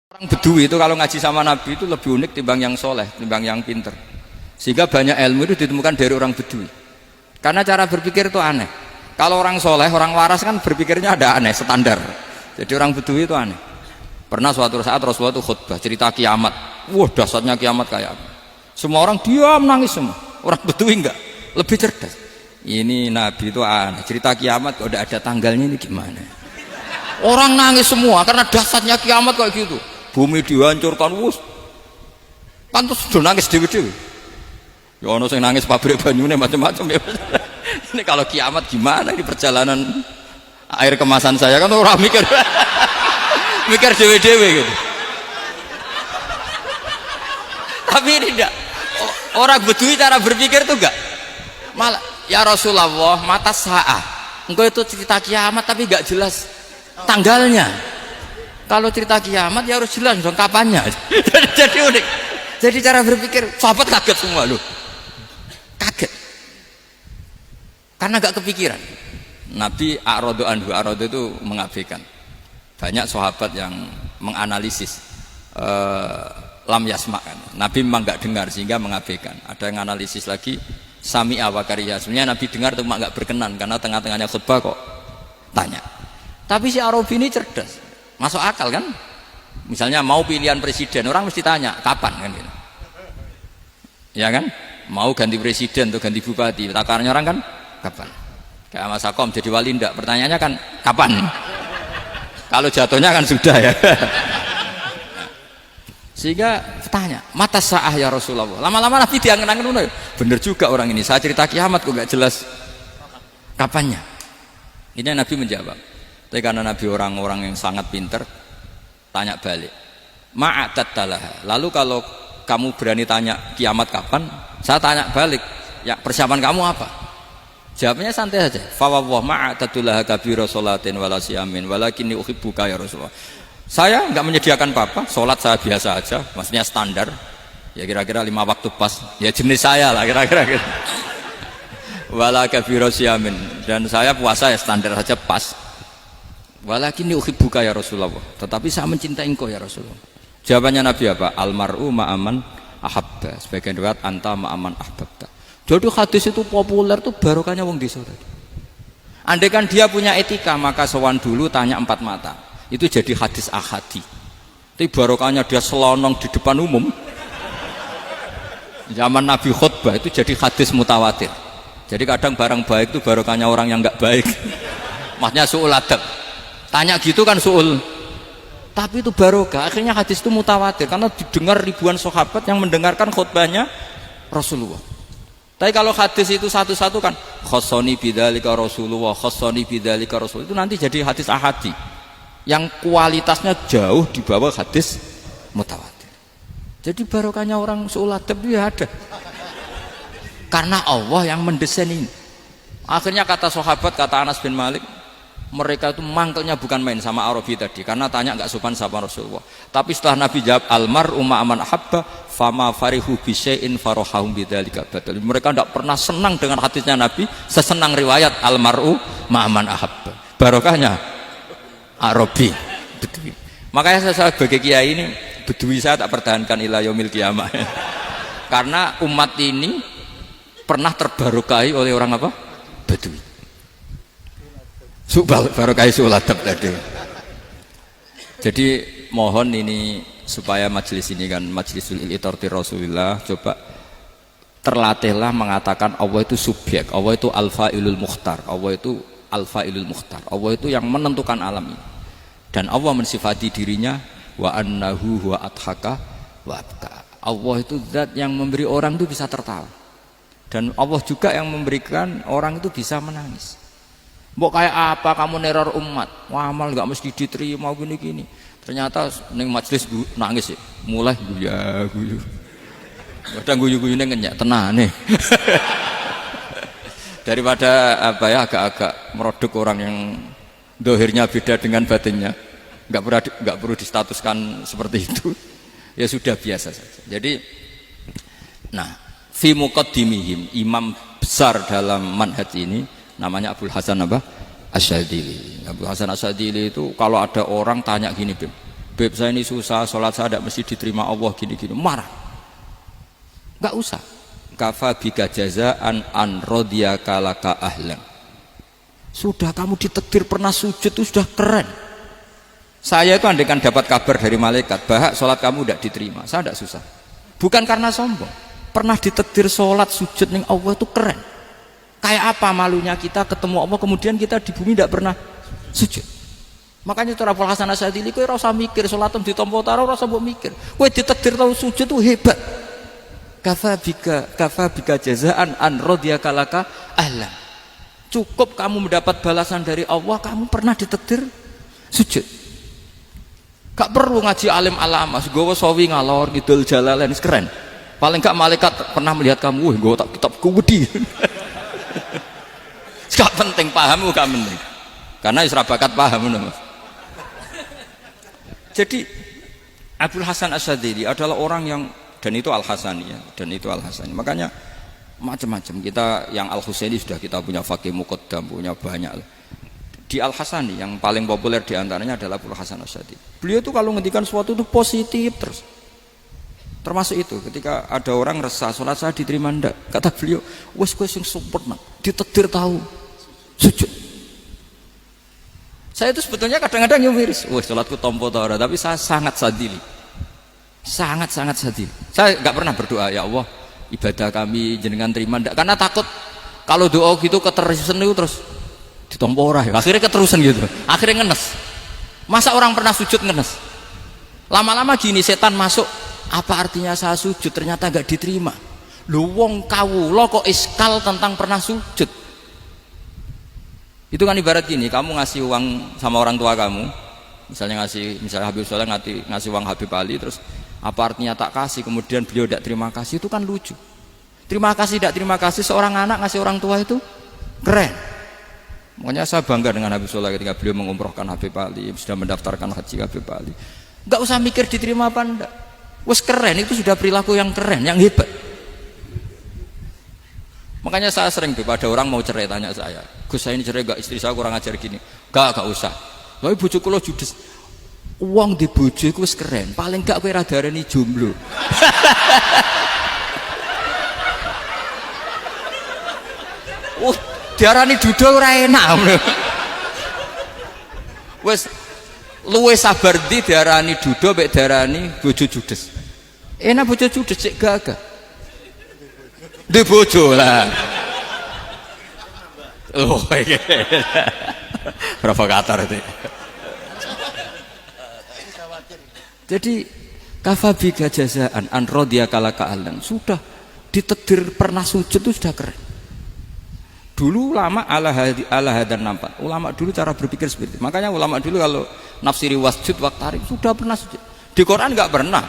Orang Bedui itu kalau ngaji sama Nabi itu lebih unik timbang yang soleh, timbang yang pinter. Sehingga banyak ilmu itu ditemukan dari orang Bedui. Karena cara berpikir itu aneh. Kalau orang soleh, orang waras kan berpikirnya ada aneh, standar. Jadi orang Bedui itu aneh. Pernah suatu saat Rasulullah itu khutbah cerita kiamat. Wah, dahsyatnya kiamat kayak apa? Semua orang diam nangis semua. Orang Bedui enggak, lebih cerdas. Ini Nabi itu aneh. Cerita kiamat kalau udah ada tanggalnya ini gimana? Orang nangis semua karena dahsyatnya kiamat kayak gitu. Bumi dihancurkan, wus. Kan terus sudah nangis dewi-dewi. Ya ono sing nangis pabrik banyune macam-macam ya. Ini kalau kiamat gimana ini perjalanan air kemasan saya kan orang mikir. Mikir dewe-dewe gitu. Tapi ini enggak. Orang Bedui cara berpikir tuh enggak. Malah ya Rasulullah, mata sa'ah. Engkau itu cerita kiamat tapi enggak jelas tanggalnya. Kalau cerita kiamat ya harus jelas dong kapannya. Jadi unik. Jadi cara berpikir sahabat kaget semua loh. Kaget. Karena gak kepikiran. Nabi a'radu anhu, a'radu itu mengabaikan. Banyak sahabat yang menganalisis lam yasma' kan. Nabi memang gak dengar sehingga mengabaikan. Ada yang analisis lagi sami'a wa kariha. Sebenarnya Nabi dengar itu gak berkenan karena tengah-tengahnya khutbah kok tanya. Tapi si Arabi ini cerdas. Masuk akal kan? Misalnya mau pilihan presiden, orang mesti tanya kapan kan gitu. Ya kan? Mau ganti presiden atau ganti bupati, takarannya orang kan kapan? Kayak Mas Akom jadi wali ndak? Pertanyaannya kan kapan? Kalau jatuhnya kan sudah ya. Sehingga tanya, mata sa'ah ya Rasulullah. Lama-lama Nabi diangen-angen, bener juga orang ini. Saya cerita kiamat kok gak jelas kapannya. Ini Nabi menjawab. Tapi karena Nabi orang-orang yang sangat pinter, tanya balik. Ma'atattalah. Lalu kalau kamu berani tanya kiamat kapan, saya tanya balik. Ya persiapan kamu apa? Jawabnya santai saja. Fawwah ma'atattalah kabira sholatin wala siyamin walakinni uhibbuka ya Rasulullah. Saya enggak menyediakan apa-apa, sholat saya biasa aja, maksudnya standar. Ya kira-kira 5 waktu pas. Ya jenis saya lah kira-kira gitu. Wala kabira siyamin, dan saya puasa ya standar saja pas. Walakinni uhibbuka ya Rasulullah. Tetapi saya mencintai engkau ya Rasulullah. Jawabannya Nabi apa? Almar'u ma'aman ahabba. Sebagian riwayat anta ma'aman ahbabta. Jadi hadis itu populer tuh barokahnya wong desa tadi. Andai kan dia punya etika maka sowan dulu tanya 4 mata. Itu jadi hadis ahadi. Tapi barokahnya dia selonong di depan umum. Zaman Nabi khutbah itu jadi hadis mutawatir. Jadi kadang barang baik itu barokahnya orang yang enggak baik. Maksudnya su'ul adab. Tanya gitu kan su'ul, tapi itu barokah. Akhirnya hadis itu mutawatir karena didengar ribuan sahabat yang mendengarkan khutbahnya Rasulullah. Tapi kalau hadis itu satu-satu kan khossoni bidzalika Rasulullah, khossoni bidzalika Rasul, itu nanti jadi hadis ahadi yang kualitasnya jauh di bawah hadis mutawatir. Jadi barokahnya orang su'ul adab itu ya ada karena Allah yang mendesain ini. Akhirnya kata sahabat, kata Anas bin Malik, mereka itu mangkelnya bukan main sama Arabi tadi karena tanya nggak sopan sama Rasulullah. Tapi setelah Nabi jawab almar'u ma'aman ahabba fama farihu bisyai'in farahahum bidzalika badal. Mereka tidak pernah senang dengan hadisnya Nabi sesenang riwayat almar'u ma'aman ahabba. Barokahnya Arabi Bedui. Makanya saya sebagai kiai ini Bedui saya tak pertahankan ila yaumil qiyamah. Karena umat ini pernah terbarokahi oleh orang apa? Bedui. Barokah su'ul adab tadi. Jadi mohon ini supaya majelis ini kan majlisul iltorti Rasulullah, coba terlatihlah mengatakan Allah itu subjek, Allah itu al-fa'ilul mukhtar, Allah itu al-fa'ilul mukhtar, Allah itu yang menentukan alam ini. Dan Allah mensifati dirinya wa annahu huwa adhaka wa abka. Allah itu zat yang memberi orang itu bisa tertawa. Dan Allah juga yang memberikan orang itu bisa menangis. Mbok kayak apa kamu neror umat, wah amal nggak mesti diterima gini-gini. Ternyata neng majelis nangis ya, mulai guyu. Kadang guyu-guyune ngenyak tenan nih. Daripada apa ya agak-agak merodok orang yang dohirnya beda dengan batinnya, nggak perlu distatuskan seperti itu. Ya sudah biasa saja. Jadi, nah, fi muqaddimihim, imam besar dalam manhaj ini namanya Abul Hasan apa? Asyadzili. Abul Hasan Asyadzili itu kalau ada orang tanya gini, Bim, Habib saya ini susah, sholat saya tidak mesti diterima Allah gini-gini, marah. Enggak usah. Kafa bika jazaan an radiyaka laka ahlan. Sudah kamu ditakdir pernah sujud itu sudah keren. Saya itu andaikan dapat kabar dari malaikat bahwa sholat kamu tidak diterima, saya tidak susah. Bukan karena sombong. Pernah ditakdir sholat sujud ning Allah itu keren. Kayak apa malunya kita ketemu Allah kemudian kita di bumi tidak pernah sujud. Makanya cara Abul Hasan Asyadzili kowe ora usah mikir salatem ditampa taro ora usah mbok mikir. Kowe ditakdir tau sujud itu hebat. Kafa bika jazaan an radiyaka laka ahlan. Cukup kamu mendapat balasan dari Allah, kamu pernah ditakdir sujud. Gak perlu ngaji alim alama, gowo sawi ngalor ngidul jalalain keren. Paling gak malaikat pernah melihat kamu, wah gowo tak kitab kuwedi. Gak penting paham, gak penting. Karena isra bakat paham Mas. Jadi Abul Hasan Asyadzili adalah orang yang, dan itu Al-Hasani ya, dan itu Al-Hasani. Makanya macam-macam kita yang Al-Husaini sudah kita punya Faqih Muqaddam, punya banyak. Di Al-Hasani yang paling populer diantaranya adalah Abul Hasan Asyadzili. Beliau itu kalau ngendikan sesuatu itu positif terus. Termasuk itu ketika ada orang resah sholat saya diterima ndak, kata beliau wes kowe sing sempurna ditakdir tahu sujud. Saya itu sebetulnya kadang-kadang yang miris, wes sholatku tompo ta ora, tapi saya sangat sadili, sangat sadili. Saya nggak pernah berdoa ya Allah ibadah kami jenengan terima ndak, karena takut kalau doa gitu keterusan itu terus ditompo ora ya, akhirnya keterusan gitu, akhirnya ngenes. Masa orang pernah sujud ngenes, lama-lama gini setan masuk. Apa artinya saya sujud ternyata gak diterima? Lu wong kawula kok iskal tentang pernah sujud. Itu kan ibarat gini, kamu ngasih uang sama orang tua kamu, misalnya Habib Soleh ngasih uang Habib Ali, terus apa artinya tak kasih, kemudian beliau tidak terima kasih, itu kan lucu. Terima kasih tidak terima kasih, seorang anak ngasih orang tua itu keren. Makanya saya bangga dengan Habib Soleh ketika beliau mengumrohkan Habib Ali, sudah mendaftarkan haji Habib Ali. Gak usah mikir diterima apa enggak. Wes keren, itu sudah perilaku yang keren, yang hebat. Makanya saya sering pada orang mau cerai tanya saya, Gus saya ini cerai gak, istri saya kurang ajar gini. Gak usah. Tapi bojoku lo judes. Uang di bojoku wes keren, paling gak kowe ra darani jomblo. Diarani duda ora enak. Wes luwe sabar di diarani duda mek diarani bojo judes. Enak bojo judes cek gagah. Di bojo lah. Oh iya. Provokator itu. Jadi kafabika jazaan an radiyaka laka ahlan. Sudah ditakdir pernah sujud itu sudah keren. Dulu ulama ala hadan nampak. Ulama dulu cara berpikir seperti itu. Makanya ulama dulu kalau nafsiri wasjud waqtarib sudah pernah sujud. Di Quran enggak pernah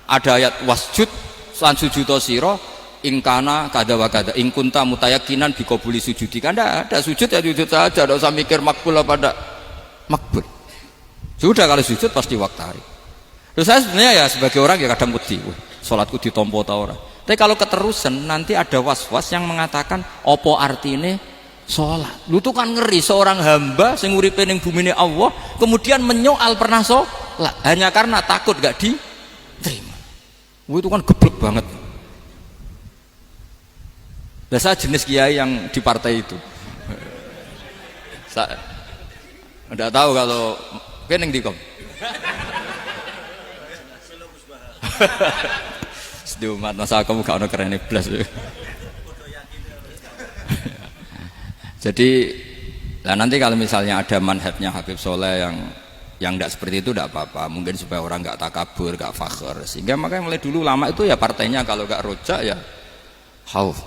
ada ayat wasjud lan sujudo sira ingkana kada wa kada ing kunta mutayakinan bi qabuli sujudi. Kan ada sujud ya sujud saja, enggak usah mikir makbul apa enggak makbul. Sudah kalau sujud pasti waqtarib. Terus saya sebenarnya ya sebagai orang ya kadang wedi, salatku ditampa ta ora. Tapi kalau keterusan nanti ada was-was yang mengatakan opo artine sholat. Lu tuh kan ngeri seorang hamba sing uripe ning bumine Allah kemudian menyoal pernah sholat hanya karena takut gak diterima. Itu kan geblek banget. Nah, saya jenis kiai yang di partai itu. Saya enggak tahu kalau kening di kom. Di umat masa kamu gak ada keren iblis. Jadi lah nanti kalau misalnya ada manhajnya Habib Soleh yang tidak seperti itu tidak apa-apa, mungkin supaya orang nggak takabur, nggak fakhr, sehingga makanya mulai dulu lama itu ya partainya kalau nggak rojak ya khauf.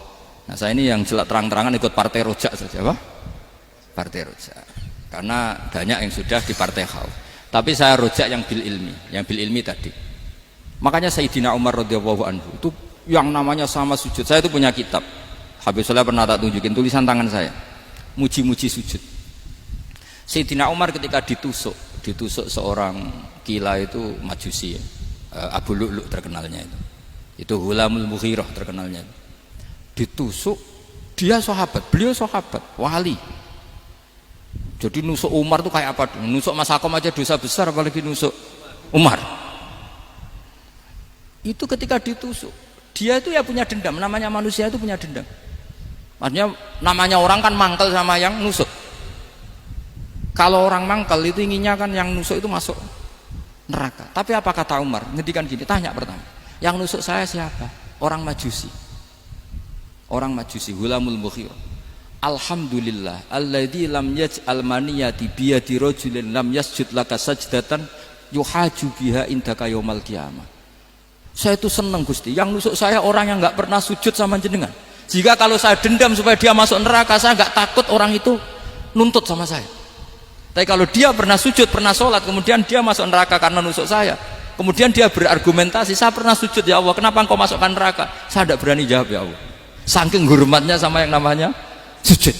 Nah saya ini yang jelas terang-terangan ikut partai rojak saja, apa? Partai rojak, karena banyak yang sudah di partai khauf. Tapi saya rojak yang bil ilmi tadi. Makanya Sayyidina Umar radhiyallahu anhu itu yang namanya sama sujud. Saya itu punya kitab. Habib Soleh pernah tak tunjukin tulisan tangan saya. Muji-muji sujud. Sayyidina Umar ketika ditusuk seorang gila itu Majusi ya. Abu Lu'lu' terkenalnya itu. Itu Hulamul Mughirah terkenalnya. Ditusuk, dia sahabat, beliau sahabat, wali. Jadi nusuk Umar itu kayak apa? Nusuk Mas Akom aja dosa besar apalagi nusuk Umar. Itu ketika ditusuk, dia itu ya punya dendam, namanya manusia itu punya dendam. Maksudnya namanya orang kan mangkel sama yang nusuk. Kalau orang mangkel itu inginnya kan yang nusuk itu masuk neraka. Tapi apa kata Umar? Ngendikan gini, tanya pertama, yang nusuk saya siapa? Orang Majusi. Orang Majusi, Hulamul Mughirah. Alhamdulillah alladzi lam yaj'al maniyati biyadi rajulin lam yasjud laka sajdatan yuhaju biha indaka yaumal qiyamah. Saya itu senang Gusti, yang nusuk saya orang yang nggak pernah sujud sama jenengan. Jika kalau saya dendam supaya dia masuk neraka, saya nggak takut orang itu nuntut sama saya. Tapi kalau dia pernah sujud, pernah sholat, kemudian dia masuk neraka karena nusuk saya, kemudian dia berargumentasi, saya pernah sujud ya Allah, kenapa engkau masukkan neraka? Saya tidak berani jawab ya Allah, saking hormatnya sama yang namanya sujud.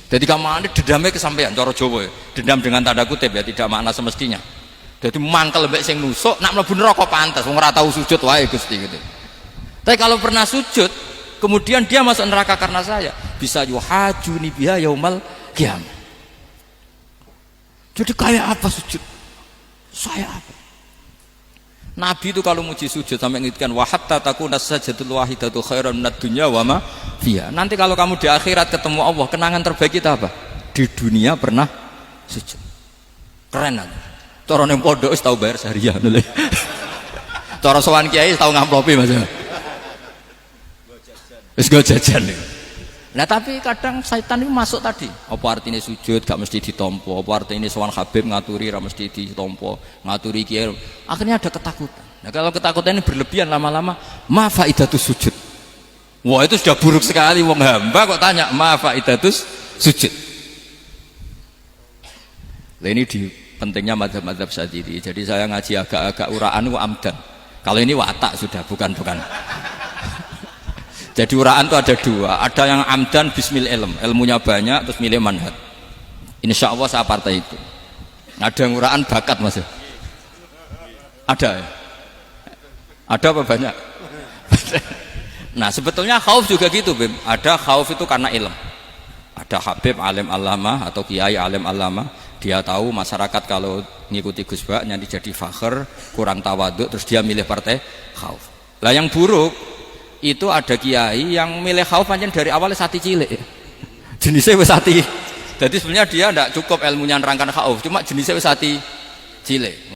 Jadi kamu dendamnya kesampaian, cara Jawa ya. Dendam dengan tanda kutip ya, tidak makna semestinya. Jadi mangkel mbek sing nusuk, nak mlebu neraka pantes, wong ora tau sujud wae Gusti gitu. Tapi kalau pernah sujud, kemudian dia masuk neraka karena saya, bisa yuhajuni biha yaumal qiyamah. Jadi kayak apa sujud? Saya apa? Nabi itu kalau muji sujud sampai ngingatkan wa hatta takuna sajdatul wahidatu khairan minad dunya wa ma fiha. Nanti kalau kamu di akhirat ketemu Allah, kenangan terbaik kita apa? Di dunia pernah sujud. Keren kan? Cara ning pondok wis tau bayar syariah. Cara sowan kiai tau ngamplopi Mas. Wis go jajan. Nah tapi kadang setan itu masuk tadi. Apa artinya sujud gak mesti ditompo, apa artinya sowan Habib ngaturi ra mesti ditompo, ngaturi kiai. Akhirnya ada ketakutan. Nah kalau ketakutan ini berlebihan lama-lama, ma faidatus sujud. Wah itu sudah buruk sekali, wong hamba kok tanya ma faidatus sujud. Nah ini di pentingnya mazhab-mazhab Syadzili. Jadi saya ngaji agak-agak uraan itu amdan. Kalau ini watak sudah, bukan. Jadi uraan itu ada dua, ada yang amdan bismil ilm, ilmunya banyak terus milih manhaj. Insya Allah saya partai itu. Ada yang uraan bakat Mas. Ada ya? Ada apa banyak? Nah sebetulnya khauf juga gitu Bim. Ada khauf itu karena ilm. Ada Habib alim alama atau kiai alim alama, dia tahu masyarakat kalau ngikuti Gus Bak nanti jadi fakhr, kurang tawaduk, terus dia milih partai khauf. Lah yang buruk itu ada kiai yang milih khauf pancen dari awalnya sati cilik. Jenisnya wis sati. Jadi sebenarnya dia tidak cukup ilmunya nerangkan khauf, cuma jenisnya wis sati cilik.